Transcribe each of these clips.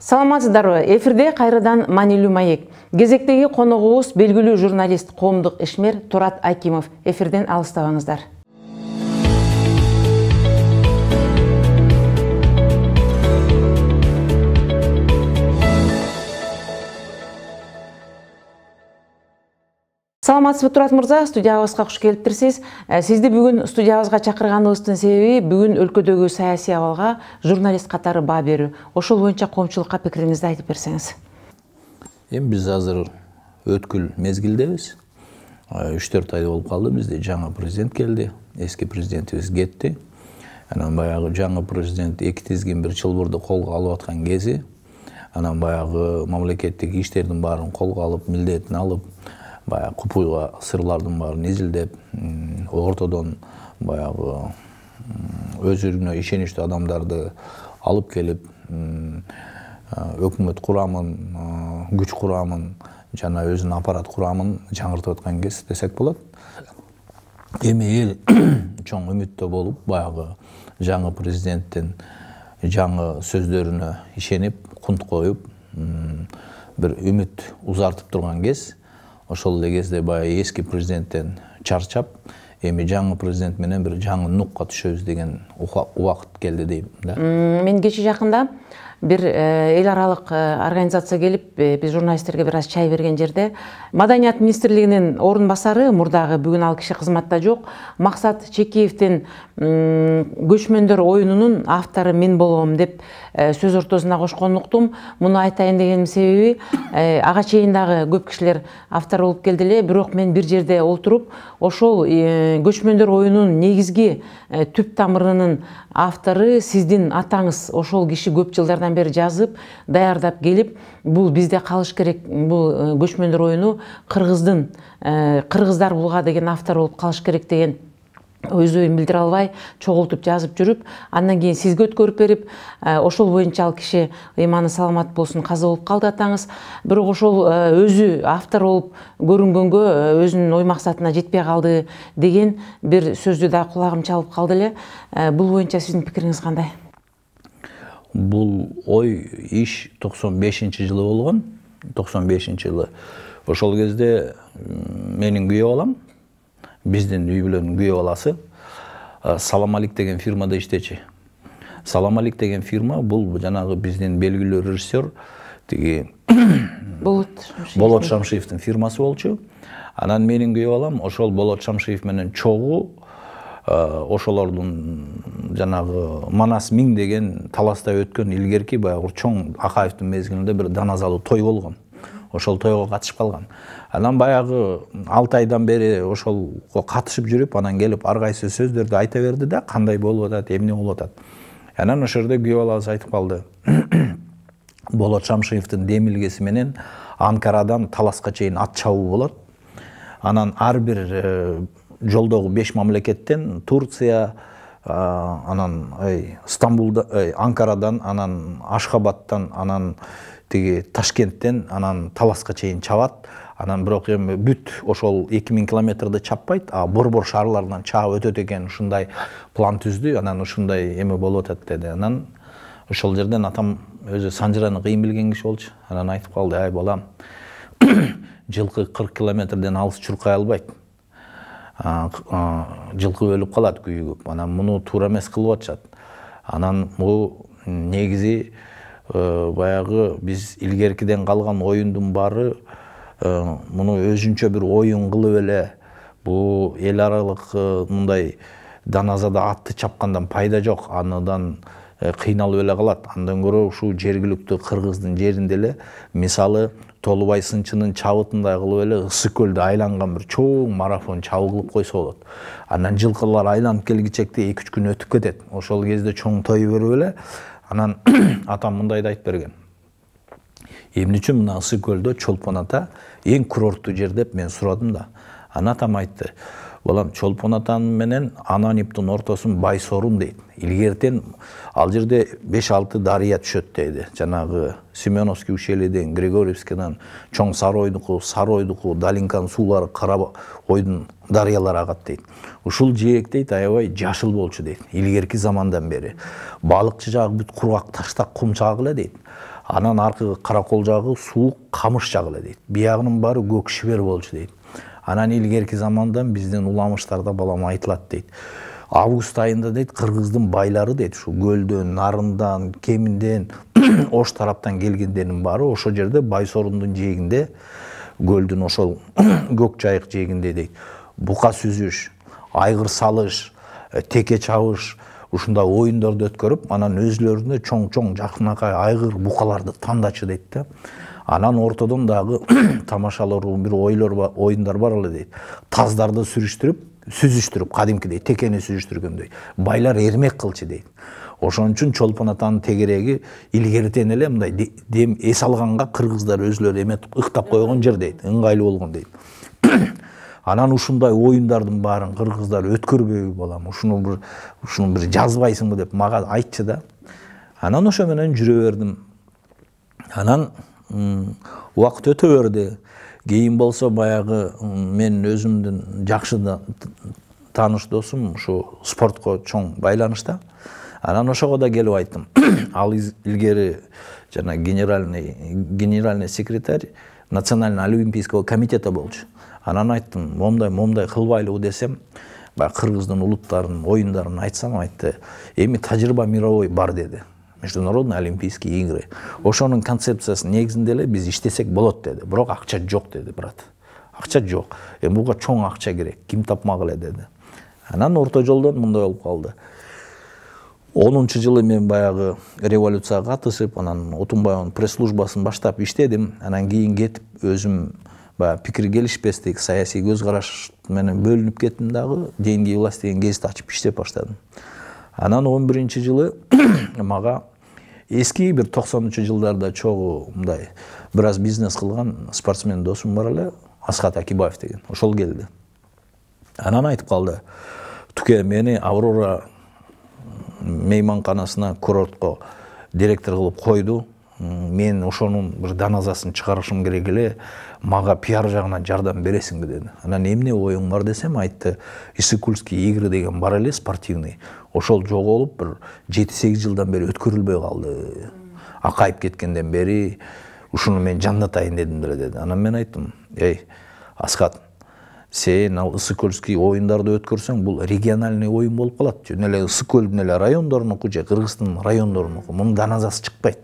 Саламатсыздарбы? Эфирде кайрадан маанилүү маек. Кезектеги коногубуз белгилүү журналист, коомдук ишмер Турат Акимов. Эфирден алыстабаңыздар. Саламатсызбы, Турат мырза, студиябызга куш келиптирсиз. Сизди бүгүн студиябызга чакырганыбыздын себеби бүгүн өлкөдөгү саясий абалга журналист катары баа берүү. Ошол боюнча коомчулукка пикириңизди айтып берсеңиз. Биз азыр өткүл мезгилдебиз. 3-4 ай болуп калды, бизде жаңы президент келди, эски президентибиз кетти. Анан баягы жаңы президент 2 тизгин бир чылбырды колго алып аткан кези, анан баягы мамлекеттик иштердин баарын колго алып, милдетин алып, баягы купуйга сырлардын баарын изилдеп, ортодон баягы өзүнө ишеничтүү адамдарды алып келип, өкмөт курамын, күч курамын жана өзүнүн аппарат курамын жаңыртып аткан кез десек болот. Эми эл чоң үмүттө болуп, баягы жаңы президенттин жаңы сөздөрүнө ишенип, кунт коюп, бир үмүт узартып турган кез. Ошол эле кезде баягы эски президенттен чарчап, эми жаңы президент менен бир жаңы нукка түшөбүз деген убакыт келди дейм да. Мен кечээ жакында бир эл аралык организация келип, биз журналисттерге бир аз чай берген жерде Маданият министрлигинин орун басары, мурдагы, бүгүн ал киши кызматта жок, Максат Чекеевдин көчмөндөр оюнунун автору мен болом деп сөз ортосуна кошконун уктум. Муну айтайын дегенин себеби, ага чейин дагы көп кишилер автор болуп келди эле, бирок мен бир жерде отуруп, ошол көчмөндөр оюнунун негизги түп тамырынын автору сиздин атаңыз. Ошол киши көп жылдардан бери жазып, даярдап келип, бул бизде калыш керек, бул көчмөндөр оюну кыргыздын, кыргыздар булга деген автор болуп калыш керек деген өз оюн билдире албай чогултуп жазып жүрүп, андан кийин сизге өткөрүп берип, ошол боюнча ал киши ыйманы саламат болсун, каза болуп калды атаңыз. Бирок ошол өзү автор болуп көрүнгөнгө өзүнүн ой максатына жетпей калды деген бир сөздү да кулагым чалып калды эле. Бул боюнча сиздин пикириңиз кандай? Бул ой иш 95-жылы болгон. 95-жылы. Ошол кезде менин күйөө балам, биздин үй бүлөнүн күйөө баласы Саламалик деген фирмада иштечи. Саламалик деген фирма бул жанагы биздин белгилүү режиссер тиги Болот Шамшиевдин фирмасы болчу. Анан менин күйөө балам ошол Болот Шамшиев менен чогуу ошолордун жанагы Манас Миң деген таласта өткөн илгерки баягы чоң Акаевдин мезгилинде бир даназалуу той болгон. Ошол тойго катышып калган. Анан баягы 6 айдан бери ошолго катышып жүрүп, анан келип ар кайсы сөздөрдү айта берди да, кандай болуп атат, эмне болуп атат. Анан ошол жерде күйөө балабыз айтып калды. Болот Шамшиевдин демилгеси менен Анкарадан Таласка чейин ат чабуу болот. Анан ар бир жолдогу 5 мамлекеттен Турция, анан Стамбулда, Анкарадан, анан Ашхабадтан, анан тиги Ташкенттен, анан Таласка чейин чабат. Анан бирок эми бүт ошол 2000 километрди чаппайт, а борбор шаарлардан чаап өтөт экен, ушундай план түздү. Анан ушундай эме болуп атат деди. Анан ошол жерден атам өзү санжыраны кыйын билген киши болчу. Анан айтып калды: "Ай балам, жылкы 40 километрден алыс чуркай албайт. Жылкы өлүп калат күйүгүп. Анан муну туура эмес кылып атышат. Анан бул негизи баягы биз илгеркиден калган оюндун баары муну өзүнчө бир оюн кылып эле, бул эл аралык мындай даназада атты чапкандан пайда жок, андан кыйналып эле калат. Андан көрө ушул жергиликтүү кыргыздын жеринде эле, мисалы Толубай сынчынын чабытындай кылып эле Ысык көлдү айланган бир чоң марафон чабуу кылып койсо болот. Анан жылкылар айланып келгичекте 2-3 күн өтүп кетет. Ошол кезде чоң той берип эле, анан атам мындайды айтып берген: "Эмне үчүн мына Ысык көлдө Чолпон ата эң курорттуу жер?" деп мен сурадым да. Анан атам айтты: "Балам, Чолпон атанын менен Ананиптин ортосун Байсорун дейт. Илгертен ал жерде 5-6 дарыя түшөт дейди. Жанагы Семеновский ущельеден, Григорьевскийдан, чоң Саройдуку, Саройдуку, Далинканын суулары Кара ойдун дарыялары агат дейт. Ушул жээк дейт аябай жашыл болчу дейт. Илгерки замандан бери. Балыкчы жагы бүт кургак таштак кум чагы эле дейт. Анан аркы каракол жагы суук камыш жагы эле дейт. Биягынын баары көк шибер болчу дейт. Анан илгерки замандан биздин уламыштарда балам айтылат дейт. Август айында дейт кыргыздын байлары дейт ушу көлдөн, нарындан, кеминден, Ош тараптан келгендердин баары ошол жерде Байсорундун жээгинде, көлдүн ошол көк жайык жээгинде дейт. Бука сүзүш, айгыр салыш, теке чабыш ушундай оюндарды өткөрүп, анан өзүлөрүнө чоң-чоң жакынакай айгыр букаларды тандачы дейт да. Анан ортодон дагы тамашалуу бир оюндар бар эле дейт. Таздарды сүзүштүрүп, кадимкидей текени сүзүштүргөндөй. Байлар эрмек кылчу дейт. Ошон үчүн Чолпон атанын тегереги илгертен эле мындай дем эс алганга кыргыздар өзүлөрү эмет ыктап койгон жер дейт, ыңгайлуу болгон дейт. Анан ушундай оюндардын баарын кыргыздар өткөрбөйбү балам, ушуну бир жазбайсыңбы деп мага айтчы да. Анан ошо менен жүрө бердим. Анан убакыт өтө берди. Кийин болсо баягы мен өзүмдүн жакшы тааныш досум ушу спортко чоң байланышта. Анан ошого да келип айттым. Ал илгери жана генеральный секретарь Национальный олимпийского комитета болчу. Анан айттым, момдай кылбайлыбы десем, баягы кыргыздын улуттарынын оюндарын айтсам, айтты, эми тажрыйба мировой бар деди. Международные олимпийские игры. Ошонун концепциясы негизинде эле биз иштесек болот деди. Бирок акча жок деди, брат. Акча жок. Буга чоң акча керек. Ким тапмак эле деди. Анан орто жолдон мындай болуп калды. 10-жылы мен баягы революцияга катышып, анан Отунбаевдин пресс-службасын баштап иштедим. Анан кийин кетип өзүм баягы пикир келишпестик, саясий көз караш менен бөлүнүп кеттим дагы. Деньги и власть деген гезит ачып иштеп баштадым. Анан 11-жылы мага эски бир 90-жылдарда чогуу мындай бир аз бизнес кылган спортсмен досум бар эле, Асхат Акибаев деген. Ошол келди. Анан айтып калды, "Туке, мени Аврора мейманканасына, курортко директор кылып койду. Мен ошонун бир даназасын чыгарышым керек эле. Мага пиар жагынан жардам бересиңби?" деди. Анан эмне оюң бар десем, айтты, "Иссык-Кульские игры деген бар эле спортивный. Ошол жоголуп бир 7-8 жылдан бери өткөрүлбөй калды. Акайып кеткенден бери ушуну мен жандатайын дедим деле" деди. Анан мен айттым, "Эй, Асхат, сен ал Иссык-Кульский оюндарды өткөрсөң, бул региональный оюн болуп калат. Жөн эле Иссык-Көлдүн эле райондорунуку же Кыргыздын райондорунуку. Мунун даназасы чыкпайт.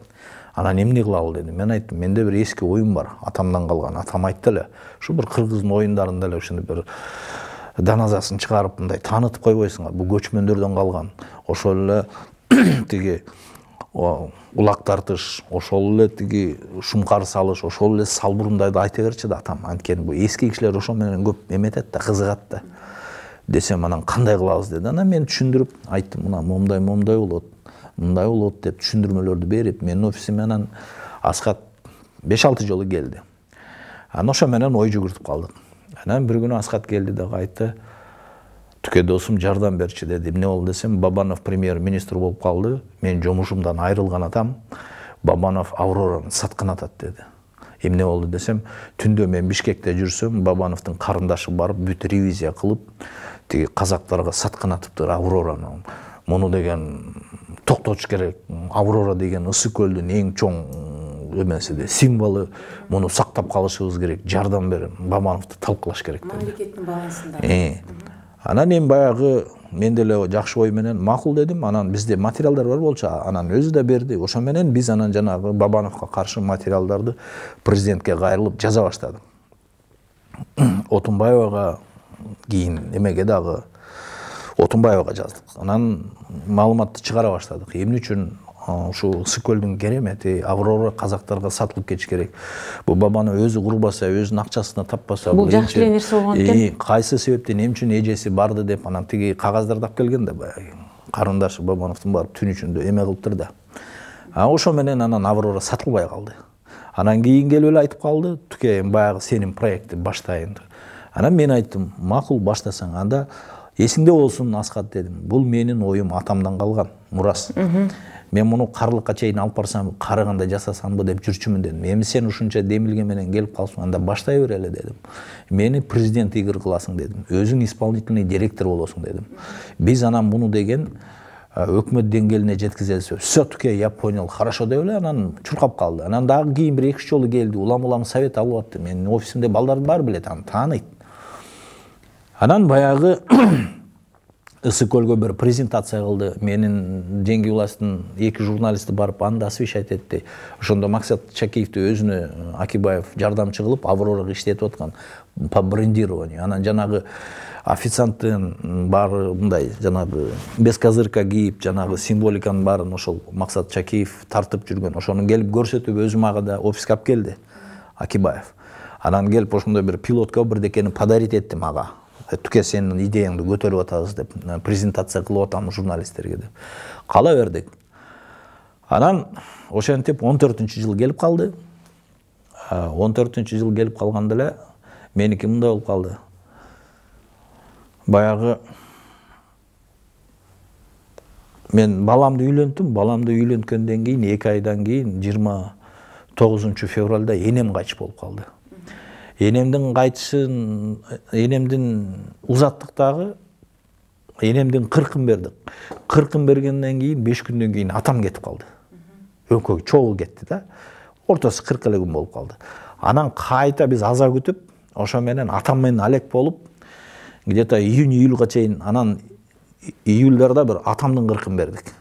Анан эмне кылалы?" деди. Мен айттым, "Менде бир эски оюн бар, атамдан калган. Атам айтты эле, ушу бир Кыргыздын оюндарында эле ушуну бир даназасын чыгарып мындай таанытып койбойсуңар. Бул көчмөндөрдөн калган. Ошол эле тиги улак тартыш, ошол эле тиги шумкар салыш, ошол эле салбурундайды айта берчи да атам. Анткени бул эски кишилер ошол менен көп эметет да, кызыгат да." Десем, анан кандай кылабыз деди. Анан мен түшүндүрүп айттым, "Мына момдай болот, мындай болот" деп түшүндүрмөлөрдү берип, менин офисиме анан Асхат 5-6 жолу келди. Анан ошо менен ой жүгүртүп калдык. Анан бир күнү Асхат келди дагы айтты, "Түкө досум жардам берчи" деди. Эмне болду десем, Бабанов премьер-министр болуп калды. Мен жумушумдан айрылган атам, Бабанов Аврораны саткын атат деди. Эмне болду десем, түндө мен Бишкекте жүрсөм, Бабановдун карындашы барып бүт ревизия кылып, тиги казактарга саткын атыптыр Аврораны. Муну деген токтотуш керек. Аврора деген Ысык-Көлдүн эң чоң эмеси де, символу. Муну сактап калышыбыз керек. Жардам берин. Бабановду талкуулаш керек деди. Мамлекеттин балансында. Анан мен баягы мен деле жакшы ой менен макул дедим. Анан бизде материалдар бар болчу, анан өзү да берди. Ошо менен биз анан жанагы Бабановго каршы материалдарды президентке кайрылып жаза баштадык. Отунбаевага кийин эмеге дагы Отунбаевага жаздык. Анан маалыматты чыгара баштадык. Эмне үчүн ушу Ысык-Көлдүн керемети Аврора казактарга сатылып кетиш керек. Бул Бабанов өзү курбаса, өзүнүн акчасына таппаса, бул жакшы эле нерсе болгон экен. Кайсы себептен эмне үчүн эжеси барды деп анан тиги кагаздарды алып келген да баягы. Карындашы Бабановдун барып түн ичинде эме кылыптыр да. Ошо менен анан Аврора сатылбай калды. Анан кийин келип эле айтып калды, "Түкө, баягы сенин проектти баштайын." Анан мен айттым, "Макул, баштасаң, анда эсиңде болсун Асхат" дедим. Бул менин оюм, атамдан калган мурас. Мен муну карлыкка чейин алып барсам, карыгандай жасасамбы деп жүрчүмүн дедим. Эми сен ушунча демилге менен келип калсың, анда баштай бер эле дедим. Мени президент игр кыласың дедим. Өзүң исполнительный директор болосуң дедим. Биз анан муну деген өкмөт деңгээлине жеткизелсе все-таки Япониялык хорошо деп эле анан чуркап калды. Анан дагы кийин бир 2 жолу келди, улам совет алып атты. Менин офисимде балдардын баары билет, аны тааныйт. Анан баягы Ысык көлгө bir презентация кылды. Менин жеңги власттын 2 журналисти барып анда освещать этти. Ошондо Максат Чакиевди өзүнө Акибаев жардамчы кылып Аврорага иштетип аткан по брендированию. Анан жанагы официанттын баары мындай жанагы без козырька кийип, жанагы символиканын баарын ошол Максат Чакиев тартып жүргөн. Ошону келип көрсөтүп өзүм ага да офиске алып келди Акибаев. Анан келип ошондой бир пилотка бирдекени подарить эттим ага. Түке сенин идеяңды көтөрүп атабыз деп презентация кылып атамыз журналисттерге деп. Кала бердик. Анан ошентип 14-жыл келип калды. 14-жыл келип калганда эле меники мындай болуп калды. Баягы мен баламды үйлөнткөндөн кийин 2 айдан кийин 29 февралда энем кайтыш болуп калды. Энемдин кайтышын, энемдин узаттык дагы, энемдин 40-ын бердик. 40-ын бергенден кийин 5 күндөн кийин атам кетип калды. Өңкөй чогуу кетти да. Ортосу 40 эле күн болуп калды. Анан кайта биз аза күтүп, ошо менен атам менен алек болуп, где-то июнь-июльга чейин, анан июльдарда бир атамдын 40-ын бердик.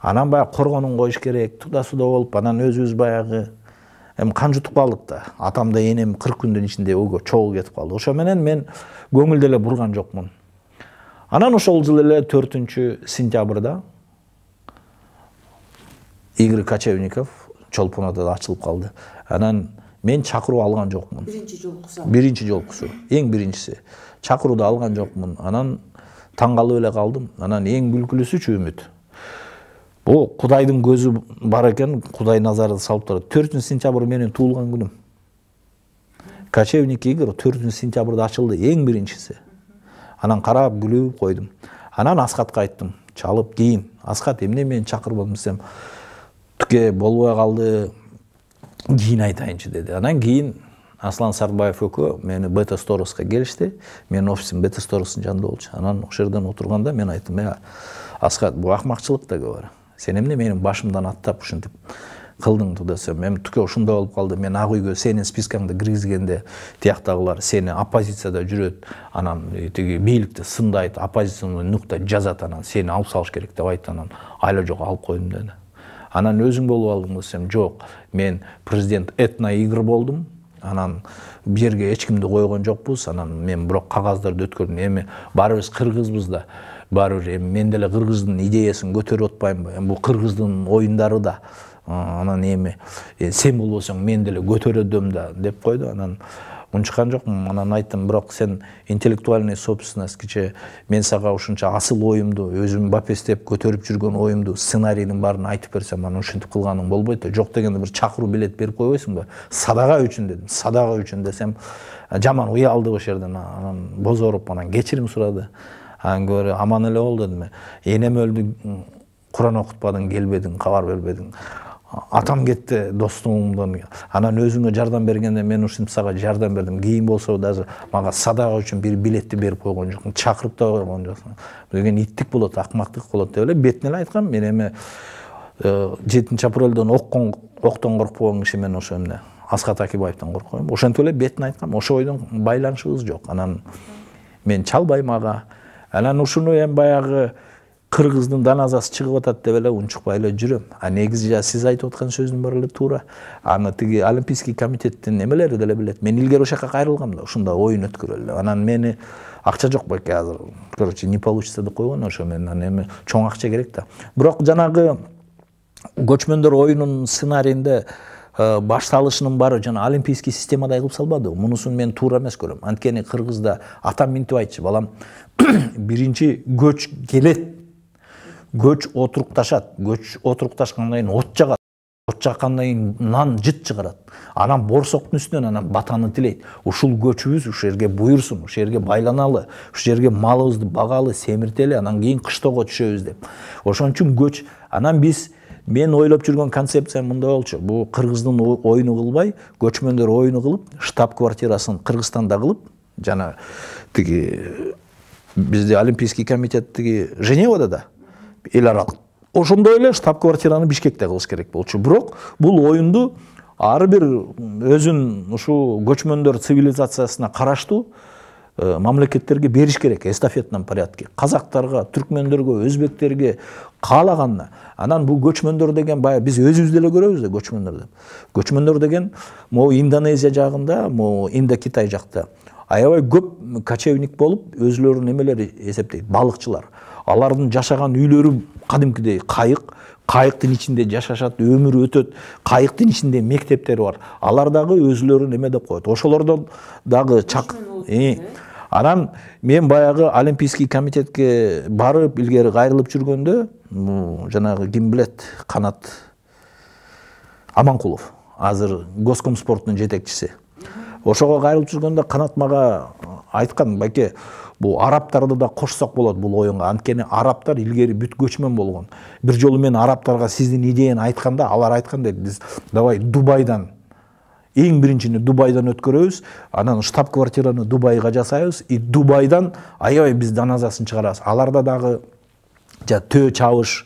Анан баягы коргонун коюш керек, туда-суда болуп, анан өзүбүз баягы кан жутуп калдык да. Атам да энем 40 күндүн ичинде өгө чогуу кетип калды. Ошо менен мен көңүлдө эле бурган жокмун. Анан ошол жылы эле 4-сентябрда Игорь Кочевников Чолпон Атада ачылып калды. Анан мен чакыруу алган жокмун. Биринчи жолкусу. Эң биринчиси. Чакырууду алган жокмун. Анан таң калып эле калдым. Анан эң күлкүлүүсүчү үмүт. Бул Кудайдын көзү бар экен, Кудай назарды салып турат. 4-сентябрь менин туулган күнүм. Кочевник Игорь 4-сентябрда ачылды, эң биринчиси. Анан карап күлүп койдум. Анан Аскатка айттым, чалып кийин. Аскат эмне мени чакырбадың десем, түкө болбой калды, кийин айтайынчы деди. Анан кийин Аслан Сарбаев экөө мени Бета Стороско келишти. Менин офисим Бета Сторостун жанында болчу. Анан ошол жерден отурганда мен айттым, Аскат, бул акмакчылык да бар. Сен эмне менин башымдан аттап ушинтип кылдың десем, мен түкө ушундай болуп калды. Мен ак үйгө сенин спискаңды киргизгенде тияктагылар сени оппозицияда жүрөт, анан тиги бийликти сындайт, оппозиционный нукта жазат, анан сени алып салыш керек деп айтты. Анан айла жок алып койдум деди. Анан өзүң болуп алдың десем, жок, мен президент этно игр болдум. Анан бу жерге эч кимди койгон жокпуз. Анан мен бирок кагаздарды өткөрдүм. Эми баарыбыз кыргызбыз да. Баарыбир эми мен деле кыргыздын идеясын көтөрүп атпаймынбы? Бул кыргыздын оюндары да. Анан эми сен болбосоң мен деле көтөрөдөм да деп койду. Анан унчуккан жокмун. Анан айттым, бирок сен интеллектуальный собственность киче мен сага ушунча асыл оюмду, өзүм бапестеп көтөрүп жүргөн оюмду, сценарийдин баарын айтып берсем, анан ушинтип кылганың болбойт да. Жок дегенде бир чакыруу билет берип койбойсуңбу? Садага үчүн дедим. Садага үчүн десем, жаман уялды ошол жерден. Анан бозоруп, анан кечирим сурады. Анан көрө аман эле болду дедим. Энем өлдү, Куран окутпадың, келбедиң, кабар бербедиң. Атам кетти достугумдон. Анан өзүңө жардам бергенде мен ушинтип сага жардам бердим. Кийин болсо даже мага садага үчүн бир билетти берип койгон жокмун. Чакырып да койгон жокмун. Деген иттик болот, акмактык болот деп эле бетине эле айткам. Мен эми 7-апрелден октон коркпогон киши мен ошо эмне Аскат Акибаевден коркпойм. Ошентип эле бетине айткам. Ошо ойдон байланышыбыз жок. Анан мен чалбайм ага. Анан ушуну эми баягы кыргыздын даназасы чыгып атат деп эле унчукпай эле жүрөм. А негизи сиз айтып аткан сөздүн баары эле туура. Аны тиги Олимпийский комитеттин эмелери деле билет. Мен илгери ошол жака кайрылгам да, ушундай оюн өткөрөлү. Анан мени акча жок байке азыр. Короче, не получится деп койгон ошо менен. Анан эми чоң акча керек да. Бирок жанагы көчмөндөр оюнунун сценарийинде башталышынын баары жана олимпийский системадай кылып салбады. Мунусун мен туура эмес көрөм. Анткени Кыргызда атам минтип айтчу, балам, биринчи көч келет. Көч отурукташат. Көч отурукташкандан кийин от жагат. От жаккандан кийин нан жыт чыгарат. Анан борсоктун үстүнөн анан батаны тилейт. Ушул көчүбүз ушул жерге буйрсун, ушул жерге байланалы, ушул жерге малыбызды багалы, семиртели, анан кийин кыштоого түшөбүз деп. Ошон үчүн көч. Анан мен ойлоп жүргөн концепция мындай болчу. Бул кыргыздын оюну кылбай, көчмөндөр оюну кылып, штаб-квартирасын Кыргызстанда кылып, жана тиги бизде Олимпийский комитет тиги Женевада да. эл аралык. Ошондой эле штаб-квартираны Бишкекте кылыш керек болчу. Бирок бул оюнду ар бир өзүн ушул көчмөндөр цивилизациясына караштуу мамлекеттерге бериш керек эстафетном порядке. Казактарга, түркмөндөргө, өзбектерге каалаганына. Анан бул көчмөндөр деген баягы биз өзүбүз деле көрөбүз да көчмөндөр деп. Көчмөндөр деген могу Индонезия жагында, могу Индо-Китай жакта аябай көп кочевник болуп, өзүлөрүнүн эмелери эсептейт, балыкчылар. Алардын жашаган үйлөрү кадимкидей кайыктын ичинде жашашат, өмүр өтөт, кайыктын ичинде мектептери бар. Алар дагы өзүлөрүн эме деп коет. Ошолордон дагы анан мен баягы Олимпийский комитетке барып, илгери кайрылып жүргөндө, жанагы ким билет, Канат Аманкулов, азыр Госкомспорттун жетекчиси. Ошого кайрылып жүргөндө Канат мага айткан, байке, бул арабтарды да кошсок болот бул оюнга. Анткени арабтар илгери бүт көчмөн болгон. Бир жолу мен арабтарга сиздин идеяны айтканда, алар айткан дейт, биз давай Дубайдан, эң биринчини Дубайдан өткөрөбүз, анан штаб-квартираны Дубайга жасайбыз, и Дубайдан аябай биз даназасын чыгарабыз. Аларда дагы төө чабыш,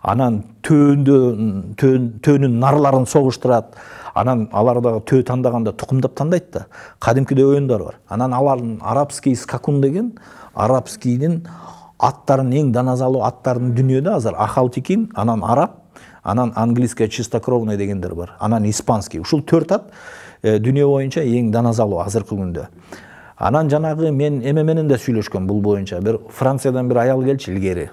анан төөнүн нарларын согуштурат. Анан алар дагы төө тандаганда тукумдап тандайт да. Кадимкидей оюндар бар. Анан алардын арабский скакун деген, арабскийдин аттарын эң даназалуу аттарын дүйнөдө азыр Ахалтикин, анан араб, анан английская чистокровная дегендер бар. Анан испанский. Ушул 4 ат дүйнө боюнча эң даназалуу азыркы күндө. Анан жанагы мен эме менен да сүйлөшкөм бул боюнча. Бир Франциядан бир аял келчи илгери.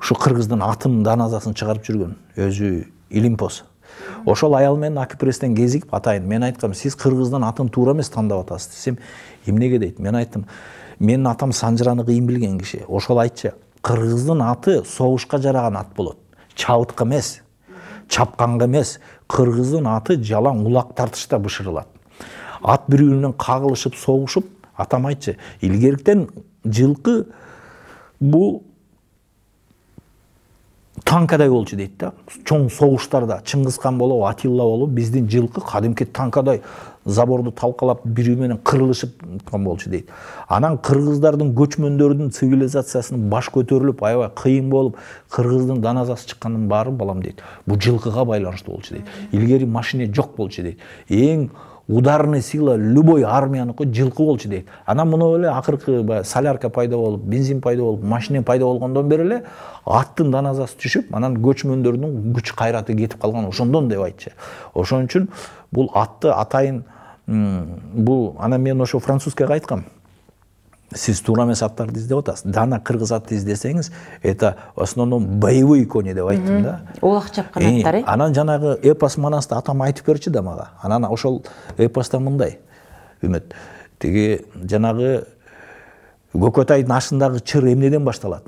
Ушу кыргыздын атын даназасын чыгарып жүргөн, өзү Илимпос. Ошол аял менен Акипрестен кезигип атайын. Мен айткам, сиз кыргыздын атын туура эмес тандап атасыз десем, эмнеге дейт. Мен айттым, менин атам Санжыраны кыйын билген киши. Ошол айтчы, кыргыздын аты согушка жараган ат болот. Чабытка эмес, чапканга эмес. Кыргыздын аты жалаң улак тартышта бышырылат. Ат бири-биринен кагылышып, согушуп, атам айтчы, илгерктен жылкы бул танкадай болчу дейт да. Чоң согуштарда Чыңгызхан болобу, Атилла болобу, биздин жылкы кадимки танкадай заборду талкалап бири менен кырылышып болчу дейт. Анан кыргыздардын көчмөндөрдүн цивилизациясынын баш көтөрүлүп, аябай кыйын болуп, кыргыздын даназасы чыккандын баары балам дейт. Бул жылкыга байланыштуу болчу дейт. Илгери машина жок болчу дейт. Эң ударная сила любой армияныкы жылкы болчу дейт. Анан муну эле акыркы солярка пайда болуп, бензин пайда болуп, машина пайда болгондон бери эле аттын даназасы түшүп, анан көчмөндөрдүн күч кайраты кетип калган ошондон деп айтчы. Ошон үчүн бул атты атайын бул анан мен ошо французскага айткам. Сиз туура эмес аттарды издеп атасыз. Дана кыргыз атты издесеңиз, это в основном боевые кони деп айттым да. Улак чапкан аттар. Анан жанагы эпос манасты атам айтып берчи да мага. Анан ошол эпоста мындай. Үмүт. Тиги жанагы Көкөтайдын ашындагы чыр эмнеден башталат?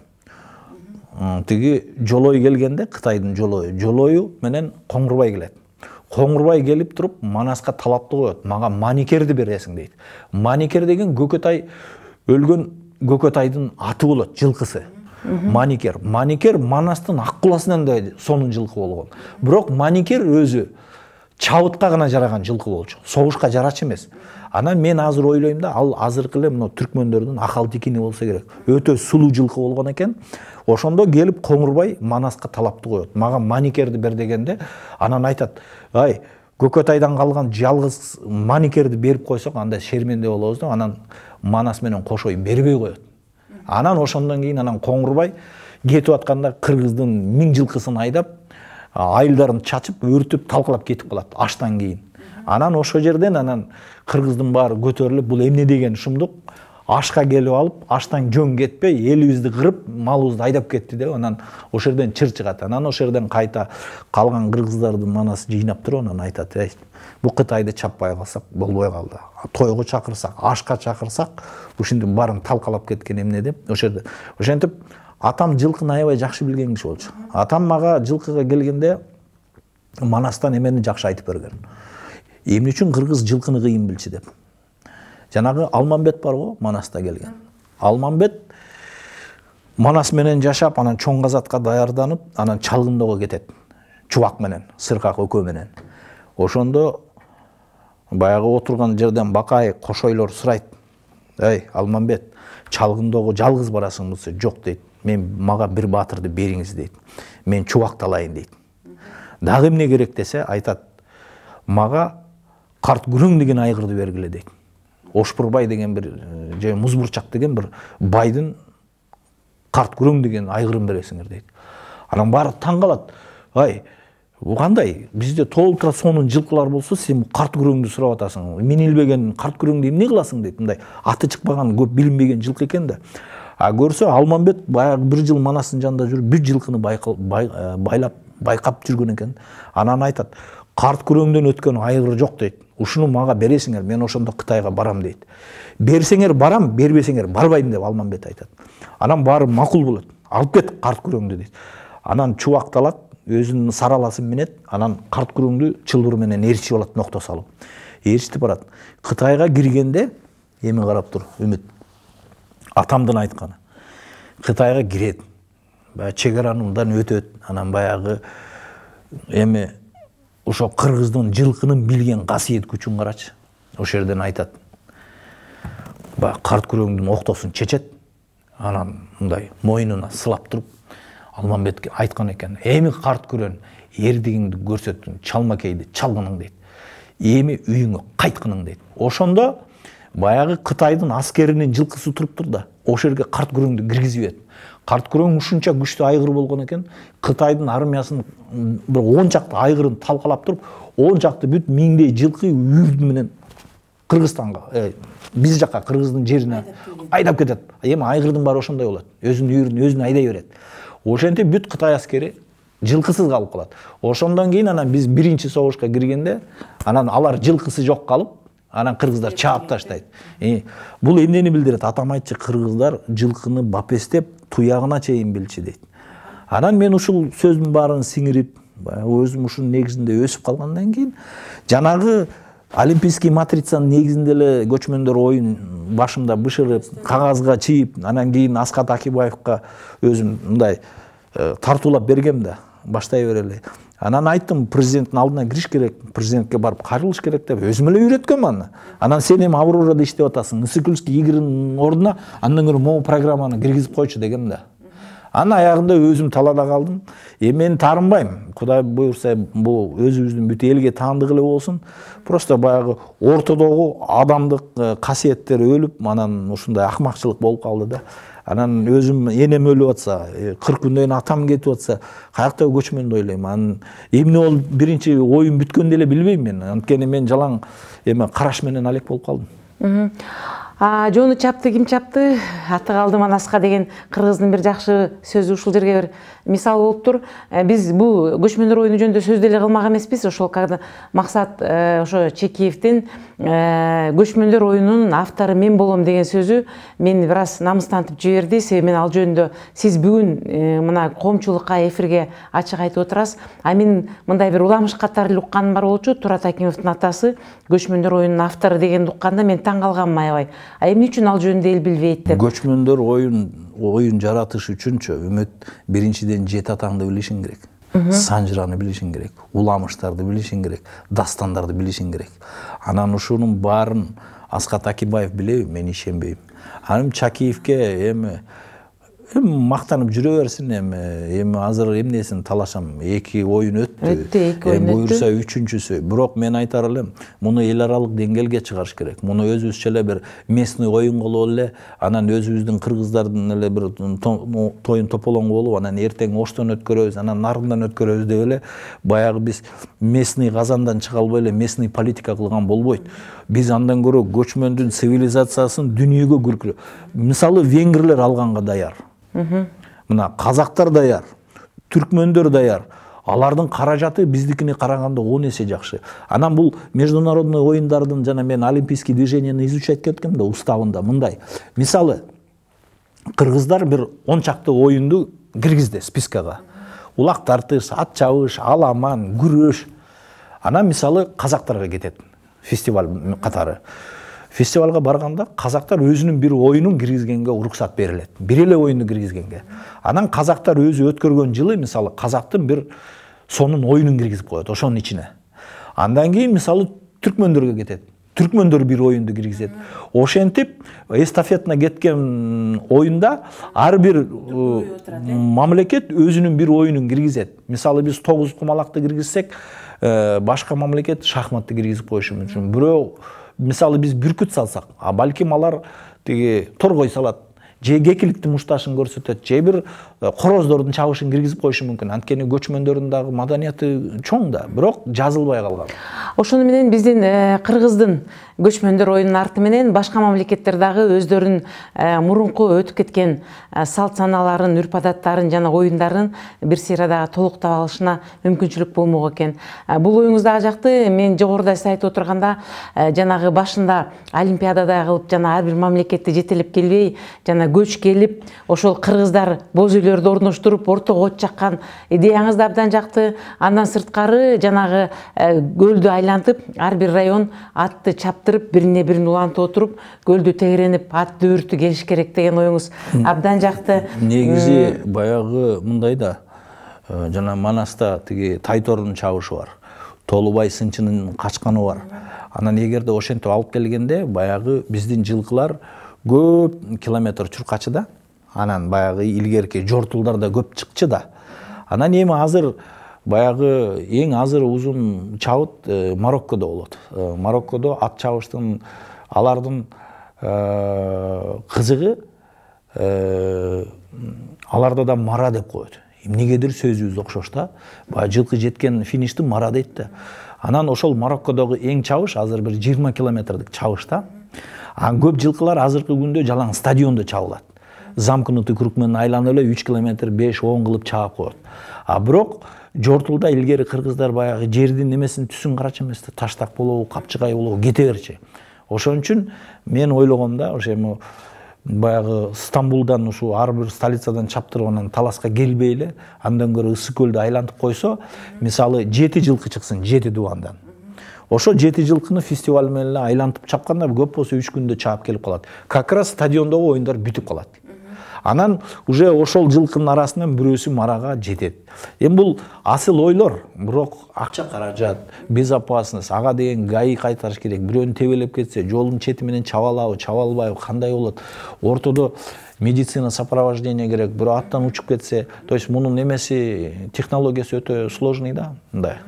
Тиги жолой келгенде, Кытайдын жолою менен Коңурбай келет. Коңурбай келип туруп Манаска талапты коет. Мага Маникерди бересиң дейт. Маникер деген Көкөтай өлгөн Көкөтайдын аты болот, жылкысы. Маникер. Маникер Манастын Аккуласынан да сонун жылкы болгон. Бирок Маникер өзү чабытка гана жараган жылкы болчу. Согушка жарачу эмес. Анан мен азыр ойлойм да, ал азыркы эле мына түркмөндөрдүн Ахалтикини болсо керек. Өтө сулуу жылкы болгон экен. Ошондо келип Коңурбай Манаска талапты коет. Мага Маникерди бер дегенде, анан айтат, ай, Көкөтайдан калган жалгыз Маникерди берип койсок, анда шерменде болобуз да, анан Манас менен кошой бербей коет. Анан ошондон кийин анан Коңурбай кетип атканда кыргыздын 1000 жылкысын айдап, айылдарын чачып, өртүп, талкалап кетип калат аштан кийин. Анан ошол жерден анан кыргыздын баары көтөрүлүп, бул эмне деген шумдук, ашка келип алып, аштан жөн кетпей, элибизди кырып, малыбызды айдап кетти деп, анан ошол жерден чыр чыгат. Анан ошол жерден кайта калган кыргыздардын манасы жыйнап туруп, анан айтат, бу Кытайды чаппай калсак болбой калды. Тойго чакырсак, ашка чакырсак, ушинтип баарын талкалап кеткен эмне деп, ошол жерде. Ошентип атам жылкыны аябай жакшы билген киши болчу. Атам мага жылкыга келгенде Манастан эмени жакшы айтып берген. Эмне үчүн кыргыз жылкыны кыйын билчи деп. Жанагы Алмамбет бар го, Манаста келген. Алмамбет Манас менен жашап, анан чоң казатка даярданып, анан Чалгындоого кетет. Чубак менен, Сыркак экөө менен. Ошондо баягы отурган жерден Бакай кошойлор сурайт. Эй, Алмамбет, Чалгындоого жалгыз барасыңбы? Жок дейт. мага бир баатырды бериңиз дейт. Мен чубакталайын дейт. Дагы эмне керек десе айтат. Мага карт күрөң деген айгырды бергиле дейт. Ошпурбай деген бир же Музбурчак деген бир байдын карт күрөң деген айгырын бересиңер дейт. Анан баары таң калат. Ай, бу кандай? Бизде толтура сонун жылкылар болсо, сен карт күрөңдү сурап атасың. Минилбеген карт күрөңдү эмне кыласың дейт. Мындай аты чыкпаган, көп билинбеген жылкы экен да. А көрсө Алмамбет баягы бир жыл Манастын жанында жүрүп, бир жылкыны байкап жүргөн экен. Анан айтат, карт күрөңдөн өткөн айгыр жок дейт. Ушуну мага бересиңер, мен ошондо Кытайга барам дейт. Берсеңер барам, бербесеңер барбайм деп Алмамбет айтат. Анан баары макул болот. Алып кет карт күрөңдү дейт. Анан чубакталат, өзүнүн сараласын менет, анан карт күрөңдү чылбыр менен ээрчип алат, нокто салып. Ээрчитип барат. Кытайга киргенде, эми карап тур, Үмүт. Атамдын айтканы. Кытайга кирет. Баягы чегаранымдан өтөт. Анан баягы эми ошо кыргыздын жылкынын билген касиет күчүн карачы. Ошол жерден айтат. Баягы карт күрөңдүн октосун чечет. Анан мындай мойнуна сылап туруп Алмамбетке айткан экен. Эми карт күрөн, эрдигиңди көрсөттүң, чалмакейди чалгының дейт. Эми үйүңө кайткының дейт. Ошондо баягы Кытайдын аскеринин жылкысы туруптур да. Ошол жерге карт күрөңдү киргизбейт. Карт күрөң ушунча күчтүү айгыр болгон экен. Кытайдын армиясынын бир 10 чакты айгырын талкалап туруп, 10 чакты бүт миңдей жылкы үрдү менен Кыргызстанга, биз жакка Кыргыздын жерине айдап кетет. Эми айгырдын баары ошондой болот. Өзүнүн үрүн өзүн айдай берет. Ошентип бүт Кытай аскери жылкысыз калып калат. Ошондон кийин анан биз биринчи согушка киргенде, анан алар жылкысы жок калып, анан кыргыздар чаап таштайт. Бул эмнени билдирет? Атам айтчы, кыргыздар жылкыны бапестеп, туягына чейин билчи дейт. Анан мен ушул сөздүн баарын сиңирип, өзүм ушунун негизинде өсүп калгандан кийин, жанагы олимпийский матрицанын негизинде эле көчмөндөр оюн башымда бышырып, кагазга чийип, анан кийин Аскат Акибаевка өзүм мындай тартуулап бергем да, баштай берели. Анан айттым, президенттин алдына кириш керек, президентке барып кайрылыш керек деп, өзүм эле үйрөткөм аны. Анан сен эми Аврорада иштеп атасың, Ысыкульский игринин ордуна андан көрө могу программаны киргизип койчу дегем да. Анын аягында өзүм талаада калдым. Мен таарынбайм. Кудай буйрса, бул өзүбүздүн бүт элге таандык эле болсун. Просто баягы ортодогу адамдык касиеттер өлүп, анан ушундай акмакчылык болуп калды да. Анан өзүм энем өлүп атса, 40 күндөн кийин атам кетип атса, каякта көчмөндү ойлойм. Анан эмне болуп биринчи оюн бүткөндө эле билбейм мен. Анткени мен жалаң караш менен алек болуп калдым. Жону чапты, ким чапты? Аты калды Манаска деген кыргыздын бир жакшы сөзү ушул жерге бир мисал болуп тур. Биз бул көчмөндөр оюну жөнүндө сөз деле кылмак эмеспиз. Ошол когда Максат ошо Чекиевдин көчмөндөр оюнунун автору мен болом деген сөзү мени бир аз намыстантып жиберди. Себеби мен ал жөнүндө сиз бүгүн мына коомчулукка эфирге ачык айтып отурасыз. Мен мындай бир уламыш катары эле укканым бар болчу. Турат Акимовдун атасы көчмөндөр оюнунун автору дегенди укканда мен таң калганмын аябай. Эмне үчүн ал жөнүндө эл билбейт деп. Көчмөндөр оюн жаратыш үчүнчү Үмүт биринчиден 7 атаңды билишиң керек. Санжыраны билишиң керек, уламыштарды билишиң керек, дастандарды билишиң керек. Анан ушунун баарын Аскат Акибаев билеби, мен ишенбейм. Анын Чакиевке эми мактанып жүрө берсин, эми азыр эмнесин талашам, 2 оюн өттү. Буйрса 3-чүсү. Бирок мен айтар элем, муну эл аралык деңгээлге чыгарыш керек. Муну өзүбүзчө эле бир местный оюн кылып эле, анан өзүбүздүн кыргыздардын эле бир тоюн тополоң болуп, анан эртең Оштон өткөрөбүз, анан нарындан өткөрөбүз деп эле баягы биз местный казандан чыга албай эле местный политика кылган болбойт. Биз андан көрө көчмөндүн цивилизациясын дүйнөгө көргүлө. Мисалы венгрлер алганга даяр. Мына казактар даяр, түркмөндөр даяр. Алардын каражаты биздикине караганда 10 эсе жакшы. Анан бул международный оюндардын жана мен олимпийский движениени изучать эткем да, уставында мындай. Мисалы кыргыздар бир 10 чакты оюнду киргизди спискага. Улак тартыш, ат чабыш, аламан, күрөш. Анан мисалы казактарга кетет фестиваль катары. Фестивалга барганда казактар өзүнүн бир оюнун киргизгенге уруксат берилет. Бир эле оюнду киргизгенге. Анан казактар өзү өткөргөн жылы мисалы казактын бир сонун оюнун киргизип коет ошонун ичине. Андан кийин мисалы түркмөндөргө кетет. түркмөндөр бир оюнду киргизет. Ошентип эстафетна кеткен оюнда ар бир мамлекет өзүнүн бир оюнун киргизет. Мисалы биз 9 кумалакты киргизсек, башка мамлекет шахматты киргизип коюшу мүмкүн. Бирөө мисалы биз бүркүт салсак, а балким алар тиги торгой салат, же кекиликтин мушташын көрсөтөт, же бир короздордун чабышын киргизип коюшу мүмкүн. Анткени көчмөндөрдүн дагы маданияты чоң да, бирок жазылбай калган. Ошону менен биздин кыргыздын көчмөндөр оюнунун арты менен башка мамлекеттер дагы өздөрүнүн мурунку өтүп кеткен салт саналарын, үрп адаттарын жана оюндарын бир сыйра толуктап алышына мүмкүнчүлүк болмок экен. Бул оюңуз дагы жакты. Мен жогоруда сиз айтып отурганда жанагы башында олимпиадада кылып жана ар бир мамлекетти жетелеп келбей, жана көч келип, ошол кыргыздар боз үйлөрдү орноштуруп, ортого от жаккан идеяңыз да абдан жакты. Андан сырткары жанагы көлдү айлантып, ар бир район атты чаптырып, бирине бирин улантып отуруп, көлдү тегеренип, атты өртү келиш керек деген оюңуз абдан жакты. Негизи баягы мындай да, жана Манаста тиги Тайтордун чабышы бар. Толубай сынчынын качканы бар. Анан эгерде ошентип алып келгенде, баягы биздин жылкылар көп километр чуркачы да. Анан баягы илгерки жортулдар да көп чыкчы да. Анан эми азыр баягы эң азыр узун чабыт Мароккодо болот. Мароккодо ат чабыштын алардын кызыгы аларда да мара деп коет. Эмнегедир сөзүбүз окшош да. Баягы жылкы жеткен финишти мара дейт да. Анан ошол Мароккодогу эң чабыш азыр бир 20 километрдик чабыш да. Анан көп жылкылар азыркы күндө жалаң стадиондо чабылат. Замкнутый круг менен айланып эле 3 километр 5-10 кылып чаап коет. А бирок жортулда илгери кыргыздар баягы жердин немесин түсүн карачу эмес да, таштак болобу, капчыгай болобу кете берчи. Ошон үчүн мен ойлогом да, ошо эми баягы Стамбулдан ушу ар бир столицадан чаптырып анан таласка келбей эле, андан көрө Ысык көлдү айлантып койсо, мисалы 7 жылкы чыксын, 7 дубандан. Ошо 7 жылкыны фестиваль менен эле айлантып чапканда көп болсо 3 күндө чаап келип калат. Как раз стадиондогу оюндар бүтүп калат. Анан уже ошол жылкынын арасынан бирөөсү марага жетет. Эми бул асыл ойлор, бирок акча каражат, безопасность, ага деген ГАИ кайтарыш керек. Бирөөнү тебелеп кетсе, жолдун чети менен чабалабы, чабалбайбы, кандай болот? Ортодо медицина сопровождение керек. Бирөө аттан учуп кетсе, то есть мунун немеси технологиясы өтө сложный да, мындай.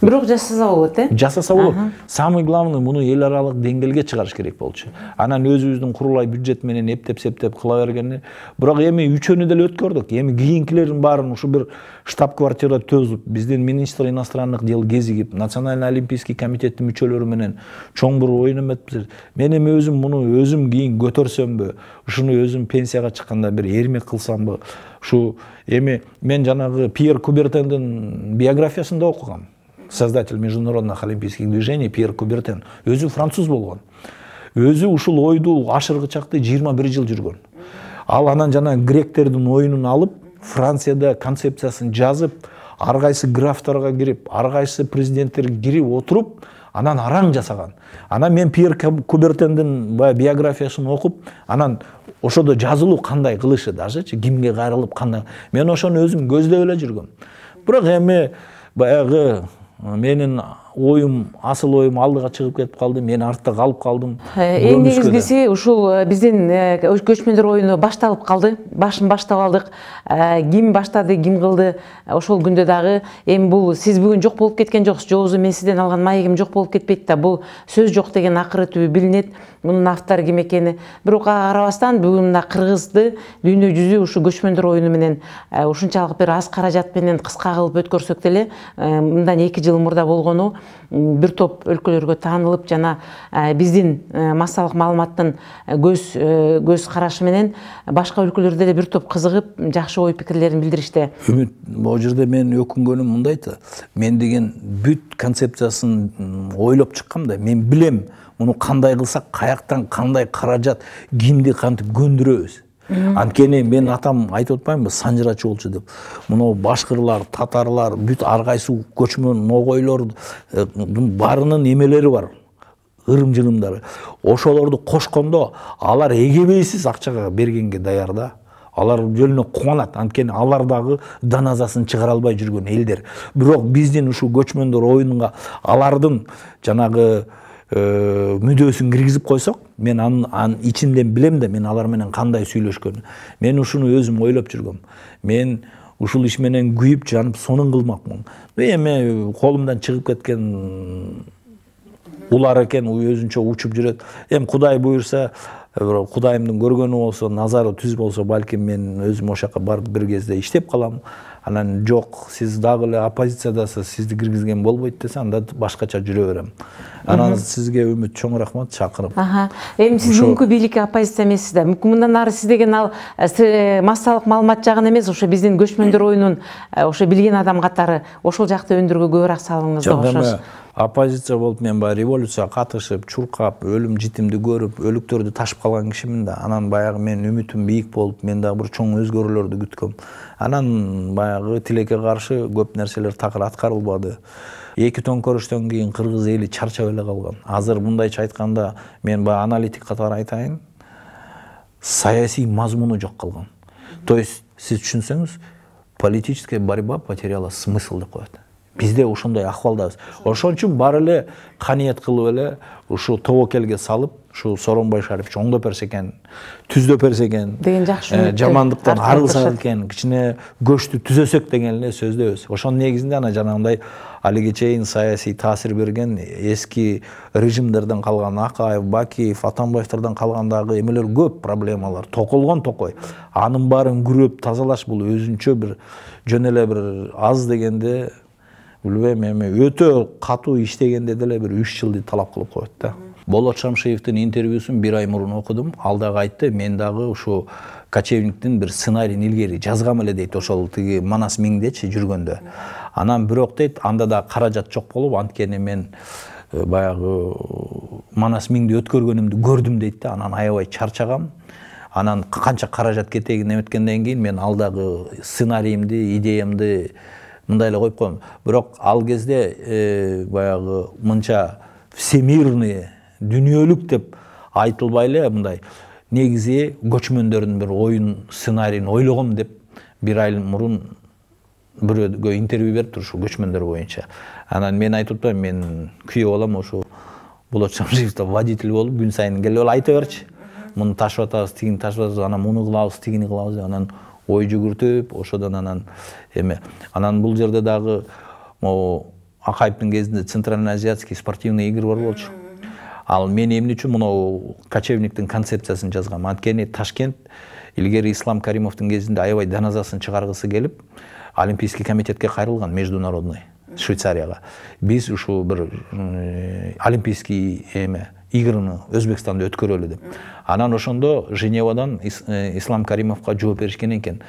Бирок жасаса болот, Жасаса болот. Самый главный муну эл аралык деңгээлге чыгарыш керек болчу. Анан өзүбүздүн курулай бюджет менен эптеп-септеп кыла бергенде, бирок эми үчөөнү деле өткөрдүк. Эми кийинкилерин баарын ушу бир штаб-квартира төзүп, биздин министр иностранных дел кезигип, Национальный олимпийский комитеттин мүчөлөрү менен чоң бир оюн эметпиз. Мен эми өзүм муну кийин көтөрсөмбү, ушуну өзүм пенсияга чыкканда бир эрмек кылсамбы, ушу эми мен жанагы Пьер Кубертендин биографиясында окугам. Создатель международных олимпийских движений Пьер Кубертен. Өзү француз болгон. Өзү ушул ойду ашыргычакты 21 жыл жүргөн. Ал анан жана гректердин оюнун алып, Францияда концепциясын жазып, ар кайсы графтарга кирип, ар кайсы президенттерге кирип отуруп, анан араң жасаган. Анан мен Пьер Кубертендин биографиясын окуп, анан ошодо жазылуу кандай кылышы дажычы, кимге кайрылып кандай. Мен ошону өзүм көздөп эле жүргөм. Бирок эми баягы менин оюм, асыл оюм алдыга чыгып кетип калды, мен артта калып калдым. Эң негизгиси ушул биздин көчмөндөр оюну башталып калды, башын баштап алдык. Ким баштады, ким кылды, ошол күндө дагы эми бул сиз бүгүн жок болуп кеткен жоксуз, жоозу мен сизден алган маегим жок болуп кетпейт да, бул сөз жок деген акыры түбү билинет. Мунун автору ким экени. Бирок карабастан бүгүн мына кыргызды дүйнө жүзү ушу көчмөндөр оюну менен ушунчалык бир аз каражат менен кыска кылып өткөрсөк деле, мындан 2 жыл мурда болгону бир топ өлкөлөргө таанылып, жана биздин массалык маалыматтын көз карашы менен башка өлкөлөрдө деле бир топ кызыгып, жакшы ой пикирлерин билдиришти. Үмүт, бул жерде мен өкүнгөнүм мындай да, мен деген бүт концепциясын ойлоп чыккам да, мен билем муну кандай кылсак, каяктан кандай каражат, кимди кантип көндүрөбүз. Анткени мен атам айтып атпаймынбы, санжырачы болчу деп. Муну башкырлар, татарлар, бүт ар кайсы көчмөн ногойлордун баарынын эмелери бар, ырым-жырымдары. Ошолорду кошкондо алар эгебейсиз акчага бергенге даяр да. Алар жөнүнө кубанат, анткени алар дагы даназасын чыгара албай жүргөн элдер. Бирок биздин ушул көчмөндөр оюнунга алардын жанагы мүдөөсүн киргизип койсок, мен анын ичинден билем да, мен алар менен кандай сүйлөшкөнүн. Мен ушуну өзүм ойлоп жүргөм. Мен ушул иш менен күйүп жанып сонун кылмакмын. Эми колумдан чыгып кеткен улар экен, өзүнчө учуп жүрөт. Эми Кудай буйрса, Кудайымдын көргөнү болсо, назары түз болсо, балким мен өзүм ошол жака барып бир кезде иштеп калам. Анан жок, сиз дагы эле оппозициядасыз, сизди киргизген болбойт десе, анда башкача жүрө берем. Анан сизге Үмүт чоң рахмат чакырып. Эми сиз бүгүнкү бийликке оппозиция эмессиз да. Мындан ары сиз деген ал массалык маалымат жагын эмес, ошо биздин көчмөндөр оюнун ошо билген адам катары ошол жакты өндүргө көбүрөөк салыңыз деп окшош. Оппозиция болуп мен баягы революцияга катышып, чуркап, өлүм житимди көрүп, өлүктөрдү ташып калган кишимин да. Анан баягы мен үмүтүм бийик болуп, мен дагы бир чоң өзгөрүүлөрдү күткөм. Анан баягы тилекке каршы көп нерселер такыр аткарылбады. 2 төңкөрүштөн кийин кыргыз эли чарчап эле калган. Азыр мындайча айтканда, мен баягы аналитик катары айтайын, саясий мазмуну жок калган. То есть сиз түшүнсөңүз, политическая борьба потеряла смысл деп коет. Бизде ошондой акыбалдабыз. Ошон үчүн бар эле каниет кылып эле ушу тобокелге салып, ушу Сооронбай Шарипович оңдоп берсе экен, түздөп берсе экен деген жакшы жамандыктан арылсак экен, кичине көчтү түзөсөк деген эле сөздөбүз. Ошонун негизинде ана жанагындай алиге чейин саясий таасир берген эски режимдерден калган Акаев, Бакиев, Атамбаевтерден калгандагы эмелер көп проблемалар, токолгон токой. Анын баарын күрөп тазалаш бул өзүнчө бир жөн эле бир аз дегенде билбейм, эми өтө катуу иштегенде деле бир 3 жылды талап кылып коет да. Болот Шамшиевдин интервьюсун 1 ай мурун окудум. Ал дагы айтты, мен дагы ушу кочевниктин бир сценарийин илгери жазгам эле дейт, ошол тиги Манас миңдечи жүргөндө. Анан бирок дейт, анда да каражат жок болуп, анткени мен баягы Манас миңди өткөргөнүмдү көрдүм дейт да. Анан аябай чарчагам. Анан канча каражат кетегин эметкенден кийин мен ал дагы сценарийимди, идеямды мындай эле коюп коем. Бирок ал кезде баягы мынча всемирный, дүнүйөлүк деп айтылбай эле, мындай негизи көчмөндөрдүн бир оюн сценарийин ойлогом деп 1 ай мурун бирөөгө интервью берип турушу көчмөндөр боюнча. Анан мен айтып атпайм, мен күйөө болом, ошо Болот Шамшиевде водитель болуп, күн сайын келип эле айта берчи. Муну ташып атабыз, тигини ташып атабыз, анан муну кылабыз, тигини кылабыз деп анан ой жүгүртүп, ошодон анан эме. Анан бул жерде дагы Акаевдин кезинде Центральноазиатский спортивный игры бар болчу. Ал мен эмне үчүн мына кочевниктин концепциясын жазгам. Анткени Ташкент илгери Ислам Каримовдун кезинде аябай даназасын чыгаргысы келип, Олимпийский комитетке кайрылган, международный, Швейцарияга. Биз ушу бир Олимпийский игрыны Өзбекстанда өткөрөлү деп. Анан ошондо Женевадан Ислам Каримовго жооп беришкен экен.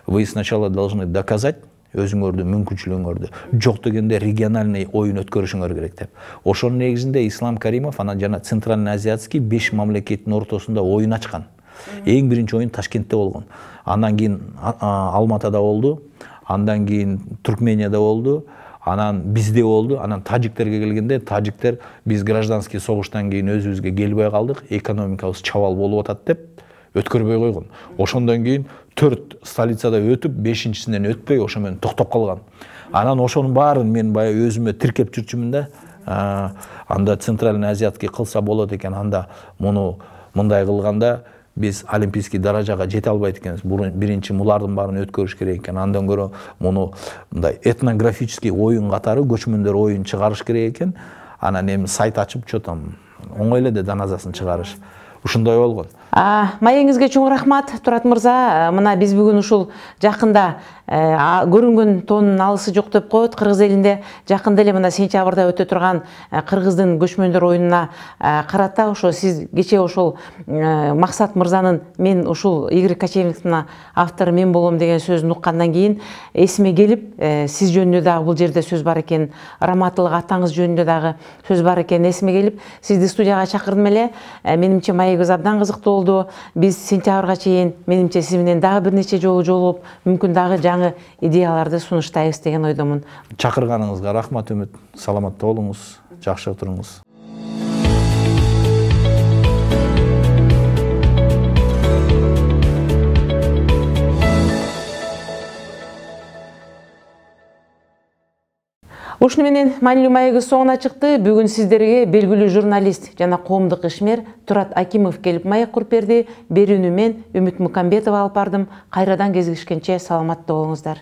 Вы сначала должны доказать өзүңөрдү, мүмкүнчүлүгүңөрдү. Жок дегенде региональный оюн өткөрүшүңөр керек деп. Ошонун негизинде Ислам Каримов анан жана Центральноазиатский 5 мамлекеттин ортосунда оюн ачкан. Эң биринчи оюн Ташкентте болгон. Андан кийин Алматада болду, андан кийин Туркменияда болду, анан бизде болду. Анан тажиктерге келгенде, тажиктер биз гражданский согуштан кийин өзүбүзгө келбей калдык, экономикабыз чабал болуп атат деп өткөрбөй койгон. Ошондон кийин 4 столицада өтүп, 5-синен өтпөй, ошо менен токтоп калган. Анан ошонун баарын мен бая өзүмө тиркеп жүрчүмүн да. Анда Центральный Азиатский кылса болот экен, анда муну мындай кылганда биз олимпийский даражага жете албайт экенбиз. Биринчи булардын баарын өткөрүш керек экен. Андан көрө муну мындай этнографический оюн катары көчмөндөр оюн чыгарыш керек экен. Анан эми сайт ачып чотом. Оңой эле даназасын чыгарыш. Ушундай болгон. Маеңизге чоң рахмат, Турат мырза. Мына биз бүгүн ушул жакында көрүнгөн тоонун алысы жок деп коет. Кыргыз элинде жакында эле мына сентябрда өтө турган кыргыздын көчмөндөр оюнуна карата ошо сиз кечээ ошол Максат мырзанын мен ушул Игорь Кочевниктин автору мен болом деген сөзүн уккандан кийин эсиме келип, сиз жөнүндө дагы бул жерде сөз бар экен, Раматылык атаңыз жөнүндө дагы сөз бар экен эсиме келип, сизди студияга чакырдым эле. Менимче маегибиз абдан кызыктуу болду. Биз сентябрга чейин менимче сиз менен дагы бир нече жолу жолугуп, мүмкүн дагы жаңы идеяларды сунуштайбыз деген ойдомун. Чакырганыңызга рахмат Үмүт. Саламатта болуңуз, жакшы туруңуз. Ушуну менен маанилүү маегибиз соңуна чыкты. Бүгүн сиздерге белгилүү журналист жана коомдук ишмер Турат Акимов келип маек куруп берди. Берүүнү мен Үмүт Мукамбетова алып бардым. Кайрадан кезигишкенче саламатта болуңуздар.